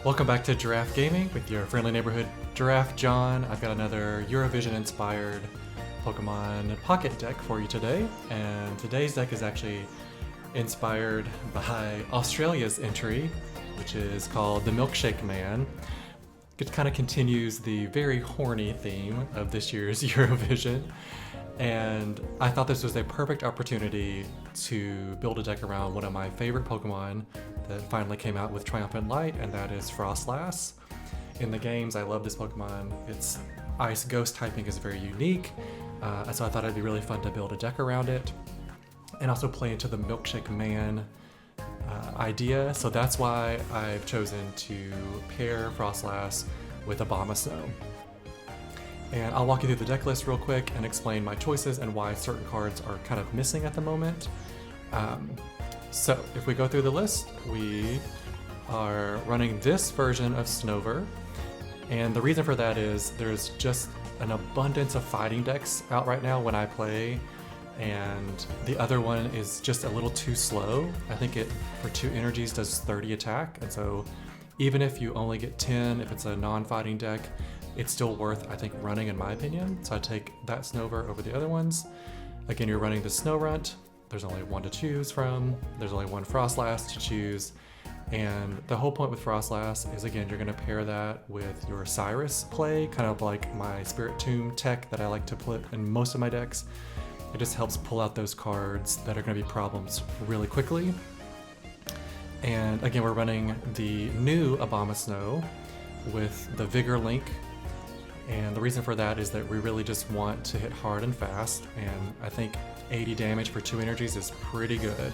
Welcome back to Giraffe Gaming with your friendly neighborhood Giraffe John. I've got another Eurovision inspired Pokemon Pocket deck for you today, and today's deck is actually inspired by Australia's entry, which is called the Milkshake Man. It kind of continues the very horny theme of this year's Eurovision, and I thought this was a perfect opportunity to build a deck around one of my favorite Pokemon that finally came out with Triumphant Light, and that is Froslass. In the games, I love this Pokemon. Its Ice Ghost typing is very unique, so I thought it'd be really fun to build a deck around it, and also play into the Milkshake Man idea. So that's why I've chosen to pair Froslass with Abomasnow. And I'll walk you through the deck list real quick and explain my choices and why certain cards are kind of missing at the moment. So if we go through the list, we are running this version of Snover. And the reason for that is there's just an abundance of fighting decks out right now when I play, and the other one is just a little too slow. I think it, for 2 energies, does 30 attack, and so even if you only get 10, if it's a non-fighting deck, it's still worth, I think, running in my opinion. So I take that Snover over the other ones. Again, you're running the Snorunt. There's only one to choose from. There's only one Froslass to choose. And the whole point with Froslass is, again, you're gonna pair that with your Cyrus play, kind of like my Spirit Tomb tech that I like to put in most of my decks. It just helps pull out those cards that are gonna be problems really quickly. And again, we're running the new Abomasnow with the Vigor Link. And the reason for that is that we really just want to hit hard and fast, and I think 80 damage for 2 energies is pretty good.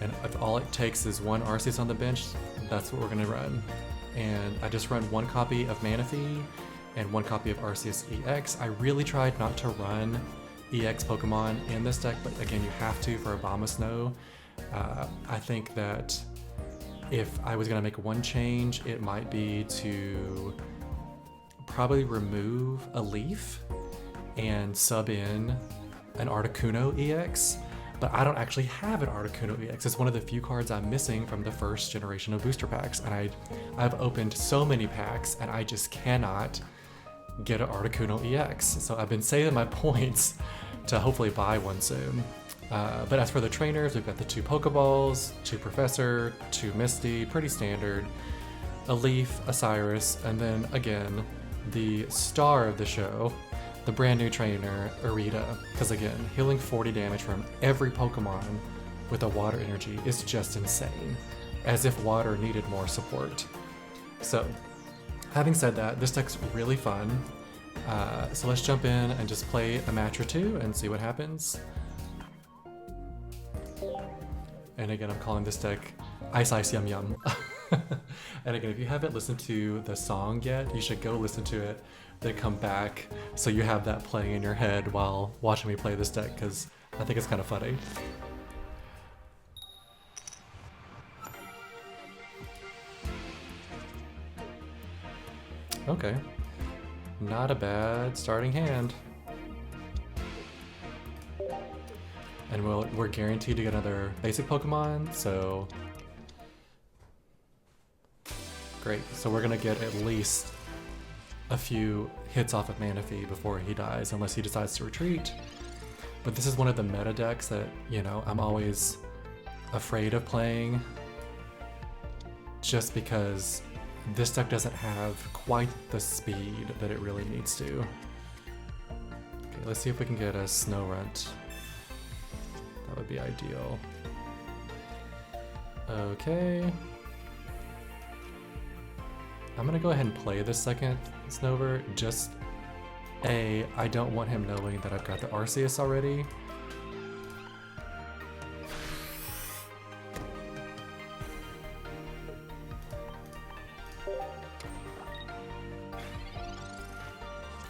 And if all it takes is 1 Arceus on the bench, that's what we're gonna run. And I just run 1 copy of Manaphy and 1 copy of Arceus EX. I really tried not to run EX Pokemon in this deck, but again, you have to for Abomasnow. I think that if I was gonna make one change, it might be to probably remove a leaf and sub in an Articuno EX, but I don't actually have an Articuno EX. It's one of the few cards I'm missing from the first generation of booster packs, and I've opened so many packs and I just cannot get an Articuno EX. So I've been saving my points to hopefully buy one soon. But as for the trainers, we've got the 2 Pokeballs, 2 Professor, 2 Misty, pretty standard, a Leaf, a Cyrus, and then again, the star of the show, the brand new trainer, Irida. Because again, healing 40 damage from every Pokemon with a water energy is just insane, as if water needed more support. So, having said that, this deck's really fun. So let's jump in and just play a match or 2 and see what happens. And again, I'm calling this deck Ice Ice Yum Yum. And again, if you haven't listened to the song yet, you should go listen to it, then come back so you have that playing in your head while watching me play this deck, because I think it's kind of funny. Okay, not a bad starting hand. And we're guaranteed to get another basic Pokemon, so great. So we're gonna get at least a few hits off of Manaphy before he dies, unless he decides to retreat. But this is one of the meta decks that, you know, I'm always afraid of playing, just because this deck doesn't have quite the speed that it really needs to. Okay, let's see if we can get a Snorunt. That would be ideal. Okay. I'm gonna go ahead and play this second Snover. Just I don't want him knowing that I've got the Arceus already.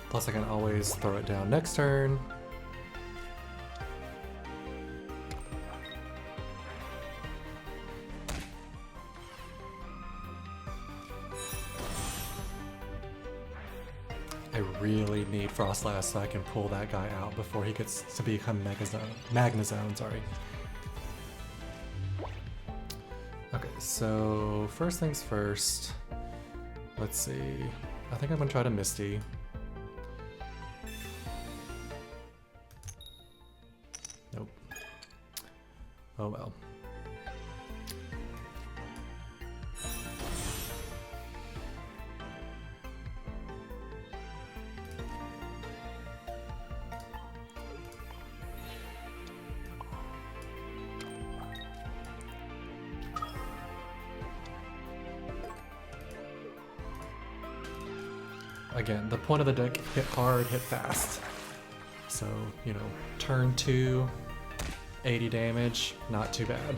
Plus I can always throw it down next turn. I really need Froslass so I can pull that guy out before he gets to become Magnezone, sorry. Okay, so first things first, Let's see. I think I'm gonna try to Misty. Nope. Oh well. Again, the point of the deck, hit hard, hit fast. So, you know, turn 2, 80 damage, not too bad.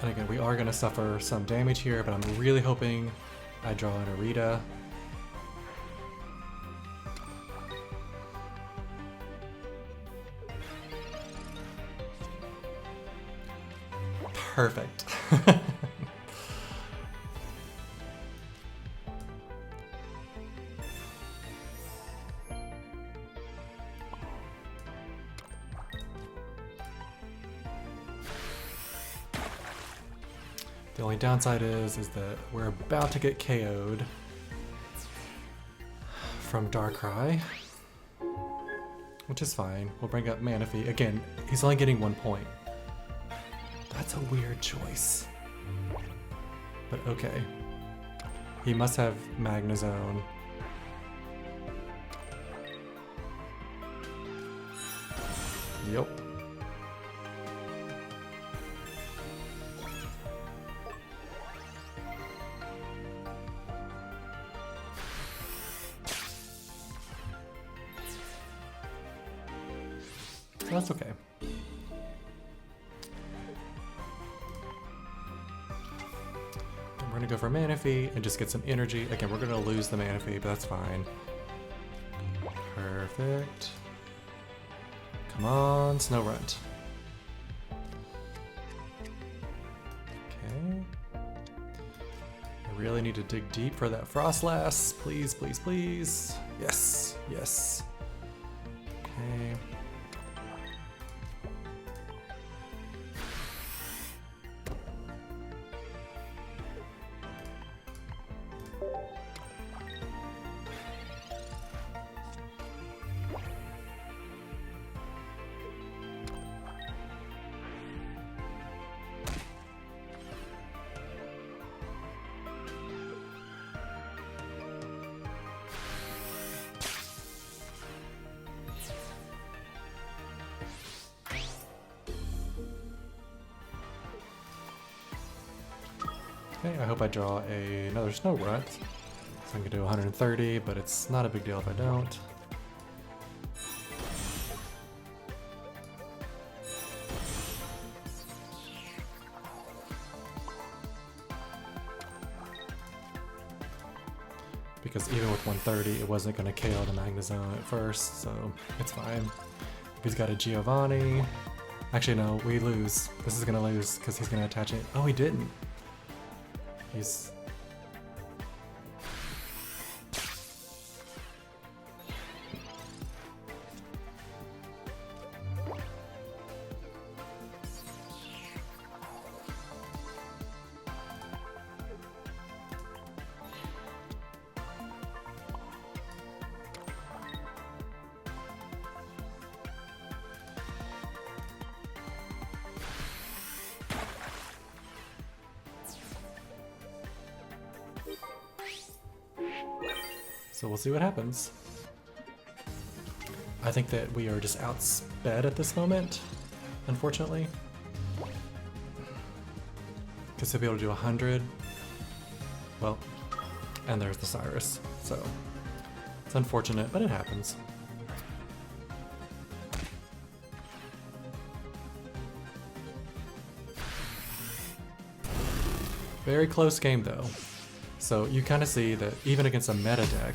And again, we are going to suffer some damage here, but I'm really hoping I draw an Arita. Perfect. The only downside is that we're about to get KO'd from Darkrai, which is fine. We'll bring up Manaphy. Again, he's only getting 1 point. That's a weird choice. But okay. He must have Magnezone. Yep. That's okay. We're gonna go for Manaphy and just get some energy. Again, we're gonna lose the Manaphy, but that's fine. Perfect. Come on, Snorunt. Okay. I really need to dig deep for that Froslass. Please, please, please. Yes, yes. Okay. Okay, I hope I draw another Snorunt. So I can do 130, but it's not a big deal if I don't. Because even with 130, it wasn't going to KO the Magnezone at first, so it's fine. If he's got a Giovanni... Actually, no, we lose. This is going to lose because he's going to attach it. Oh, he didn't. He's... So we'll see what happens. I think that we are just outsped at this moment, unfortunately. Because to be able to do 100, well, and there's the Cyrus, so it's unfortunate, but it happens. Very close game though. So you kind of see that even against a meta deck,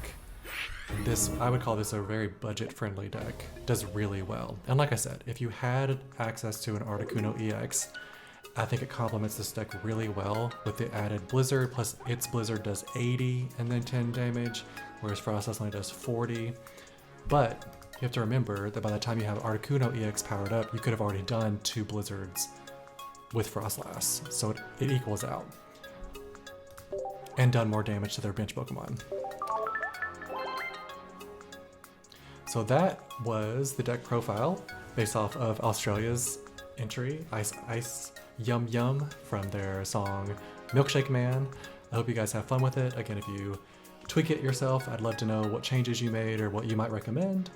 this, I would call this a very budget-friendly deck, does really well. And like I said, if you had access to an Articuno EX, I think it complements this deck really well with the added Blizzard, plus its Blizzard does 80 and then 10 damage, whereas Froslass only does 40. But you have to remember that by the time you have Articuno EX powered up, you could have already done 2 Blizzards with Froslass, so it equals out. And done more damage to their bench Pokemon. So that was the deck profile based off of Australia's entry, Ice Yum Yum, from their song Milkshake Man. I hope you guys have fun with it. Again, if you tweak it yourself, I'd love to know what changes you made or what you might recommend.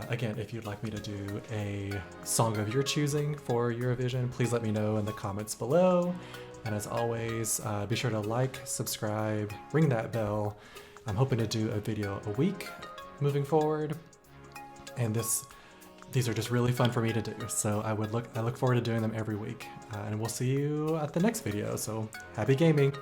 Again, if you'd like me to do a song of your choosing for Eurovision, please let me know in the comments below. And as always, be sure to like, subscribe, ring that bell. I'm hoping to do a video a week moving forward. And these are just really fun for me to do. So I look forward to doing them every week. And we'll see you at the next video. So happy gaming.